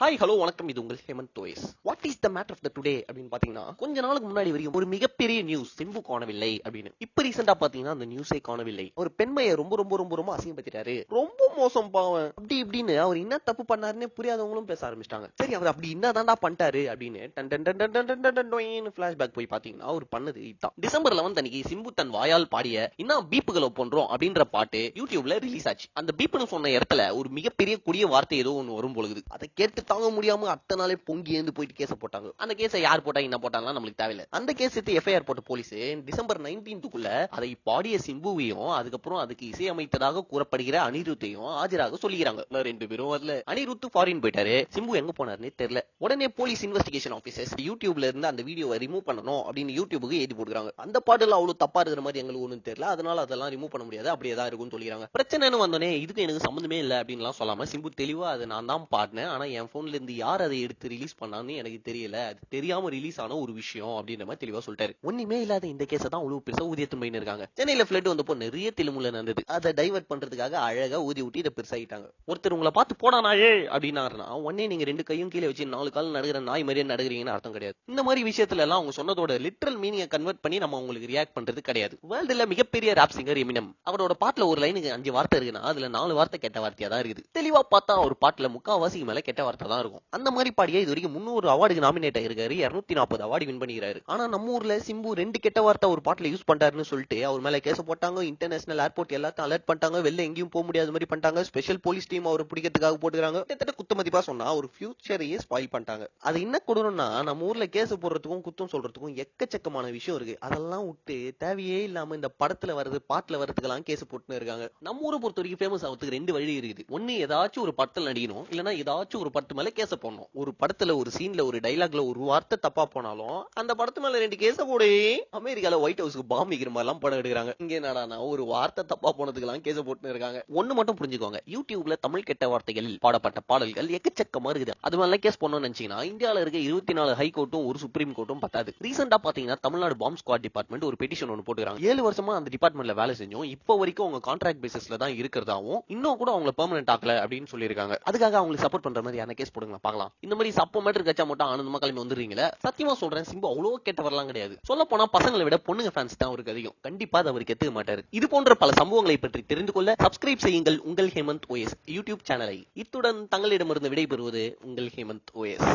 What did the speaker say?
Hi hello வணக்கம், இது உங்கள் Hemanth OS. What is the matter of the today அப்படின்னு பாத்தீங்கன்னா, கொஞ்ச நாளுக்கு முன்னாடி வரையும் ஒரு மிகப்பெரிய நியூஸ் சிம்பு காணவில்லை அப்படின்னு. இப்ப ரீசெண்டா பாத்தீங்கன்னா அந்த நியூஸே காணவில்லை. ஒரு பெண்மையை ரொம்ப ரொம்ப ரொம்ப ரொம்ப அசிங்கப்படுத்திட்டாரு, ரொம்ப மோசம் பாவம் அப்படி இப்படின்னு அவர் என்ன தப்பு பண்ணாருன்னு புரியாதவங்களும் பேச ஆரம்பிச்சிட்டாங்க. சரி, அவர் அப்படி என்னதான்டா பண்ணிட்டாரு அப்படின்னு பிளாஷ்பேக் போய் பாத்தீங்கன்னா அவர் பண்ணது இதுதான். டிசம்பர் 11 அன்னைக்கு சிம்பு தன் வாயால் பாடிய இன்னும் பீப்புகளை போன்றோம் அப்படின்ற பாட்டு யூடியூப்ல ரிலீஸ் ஆச்சு. அந்த பீப்புன்னு சொன்ன இடத்துல ஒரு மிகப்பெரிய கொடிய வார்த்தை ஏதோ ஒன்று வரும் பொழுது அதை கேட்டு தாங்க முடியாம அத்தனை நாளே பொங்கி எழுந்து போயிட்டு கேஸ போட்டாங்க. அந்த கேஸை யார் போட்டா என்ன போட்டாங்களா நம்மளுக்கு தேவையில்லை. அந்த கேஸ் எடுத்து எஃப்ஐஆர் போட்ட போலீஸ் டிசம்பர் 19க்குள்ள அதை பாடிய சிம்புவையும் அதுக்கப்புறம் அதுக்கு இசையமைத்ததாக கூறப்படுகிற அனிருத்தையும் ஆஜராக சொல்லிக்கிறாங்க. ரெண்டு பேரும் வரல. அனிருத் ஃபாரின் போயிட்டாரு, சிம்பு எங்க போனாருன்னு தெரியல. உடனே போலீஸ் இன்வெஸ்டிகேஷன் ஆபீசர்ஸ் யூடியூப்ல இருந்து அந்த வீடியோவை ரிமூவ் பண்ணணும் அப்படின்னு யூடியூபுக்கு எழுதி போடுறாங்க. அந்த பாட்டுல அவ்வளவு தப்பா இருக்கிற மாதிரி எங்களுக்கு ஒன்றும் தெரியல, அதனால அதெல்லாம் ரிமூவ் பண்ண முடியாது, அப்படியே தான் இருக்கும்னு சொல்லிடுறாங்க. பிரச்சனைன்னு வந்தோடனே இதுக்கு எனக்கு சம்பந்தமே இல்லை அப்படின்னு சொல்லாம சிம்பு தெளிவா அதை நான் தான் பாடினேன், ஆனா என் போன்ல இருந்து யார் அதை எடுத்து ரிலீஸ் பண்ணான்னு எனக்கு தெரியல, அது தெரியாம ரிலீஸ் ஆன ஒரு விஷயம் அப்படின்ற மாதிரி தெளிவா சொல்லிட்டாரு. ஒண்ணுமே இல்லாத இந்த கேஸ தான் அவ்வளவு பெருசா ஊதியத்து போயின்னு இருக்காங்க. சென்னையில பிளட் வந்தப்போ நிறைய திலுமுல நடந்தது. அதை டைவர்ட் பண்றதுக்காக அழகா ஊதி ஊட்டி இதை பெருசாயிட்டாங்க. ஒருத்தர் உங்களை பார்த்து போடா நாயே அப்படின்னாருன்னா உடனே நீங்க ரெண்டு கையும் கீழே வச்சு 4 கால் நடுகிற நாய் மாதிரியே நடுகிறீங்கன்னு அர்த்தம் கிடையாது. இந்த மாதிரி விஷயத்துல எல்லாம் அவங்க சொன்னதோட லிட்டரல் மீனிங்கை கன்வெர்ட் பண்ணி நம்ம உங்களுக்கு ரியாக்ட் பண்றது கிடையாது. வேர்ல்டுல மிகப்பெரிய ராப் சிங்கர் எமினம், அவரோட பாட்டுல ஒரு லைனுக்கு 5 வார்த்தை இருக்குன்னா அதுல 4 வார்த்தை கெட்ட வார்த்தையா தான் இருக்குது. தெளிவா பார்த்தா ஒரு பாட்டுல 3/4 மேல கெட்ட வார்த்தை தான் இருக்கும். அந்த மாதிரி பாடியா இது வரைக்கும் 300 அவார்டுக்கு நாமினேட் ஆயிருக்காரு, 240 அவார்டு வின் பண்ணிக்கிறாரு. ஆனா நம்ம ஊர்ல சிம்பு 2 கெட்ட வார்த்தை ஒரு பாட்டுல யூஸ் பண்றாருன்னு சொல்லிட்டு அவர் மேல கேஸ் போட்டாங்க. இன்டர்நேஷனல் ஏர்போர்ட் எல்லாத்தையும் அலர்ட் பண்ணிட்டாங்க, வெளில எங்கேயும் போக முடியாத மாதிரி பண்ணிட்டாங்க. ஸ்பெஷல் போலீஸ் டீம் அவரை பிடிக்கிறதுக்காக போட்டுக்கிறாங்க. கிட்டத்தட்ட குத்துமதிப்பா சொன்னா ஒரு ஃபியூச்சரையே ஸ்பாயில் பண்ணிட்டாங்க. அது என்ன கொடுறோம்னா, நம்ம ஊர்ல கேஸ் போடுறதுக்கும் குத்தம் சொல்றதுக்கும் எக்கச்சக்கமான விஷயம் இருக்கு. அதெல்லாம் விட்டு தேவையே இல்லாம இந்த படத்துல வருது பாட்டுல வரதுக்கெல்லாம் கேஸ் போட்டுன்னு இருக்காங்க. நம்ம ஊரை பொறுத்த வரைக்கும் ஃபேமஸ் ஆகிறதுக்கு 2 வழி இருக்குது. ஒன்னு ஏதாச்சும் ஒரு படத்துல நடிக்கணும், இல்லனா ஏதாச்சும் ஒரு படத்து மேல கேஸ் போடணும். ஒரு படத்துல ஒரு சீன்ல ஒரு டைலாக்ல ஒரு வார்த்தை தப்பா போனாலும் அந்த படத்து மேல 2 கேஸ போடு. அமெரிக்கால ஒயிட் ஹவுஸ்க்கு பாம்பு வைக்கிற மாதிரி எல்லாம் படம் எடுக்கிறாங்க. இங்க என்னடானா ஒரு வார்த்தை தப்பா போனதுக்கெல்லாம் கேஸ போட்டுன்னு இருக்காங்க. ஒண்ணு மட்டும் புரிஞ்சுக்கோங்க, யூடியூப்ல தமிழ் கெட்ட வார்த்தைகளில் பாடப்பட்ட பாடல்கள் எக்கச்சக்கமா இருக்குது. அது மேல கேஸ் போடணும்னு நினைச்சீங்கன்னா இந்தியால இருக்க 24 ஹை கோர்ட்டும் ஒரு சுப்ரீம் கோர்ட்டும் பத்தாது. ரீசெண்டா பாத்தீங்கன்னா தமிழ்நாடு பாம்பு ஸ்குவாட் டிபார்ட்மெண்ட் ஒரு பெட்டிஷன் ஒன்று போட்டுக்கிறாங்க. 7 வருஷமா அந்த டிபார்ட்மெண்ட்ல வேலை செஞ்சோம், இப்போ வரைக்கும் அவங்க கான்ட்ராக்ட் பேசிஸ்ல தான் இருக்கிறதாவும் இன்னும் கூட அவங்கள பெர்மனன்ட் ஆக்கல அப்படின்னு சொல்லியிருக்காங்க. அதுக்காக அவங்களுக்கு சப்போர்ட் பண்ற மாதிரி என்ன கேஸ் போடுங்க பார்க்கலாம். இந்த மாதிரி சப்போ மேட்டர் கச்சா மட்டும் ஆனந்தமா கிளம்பி வந்துடுறீங்களா? சத்தியமா சொல்றேன், சிம்பு அவ்வளவு கேட்டவரெல்லாம் கிடையாது. சொல்ல போனா பசங்களை விட பொண்ணுங்க ஃபேன்ஸ் தான் அவருக்கு அதிகம். கண்டிப்பா அதை அவருக்கு எத்துக்க மாட்டாரு. இது போன்ற பல சம்பவங்களை பற்றி தெரிந்து கொள்ள சப்ஸ்கிரைப் செய்யுங்கள் உங்கள் ஹேமந்த் ஓஎஸ் யூடியூப் சேனலை. இத்துடன் தங்களிடமிருந்து விடைபெறுவது உங்கள் ஹேமந்த் ஓஎஸ்.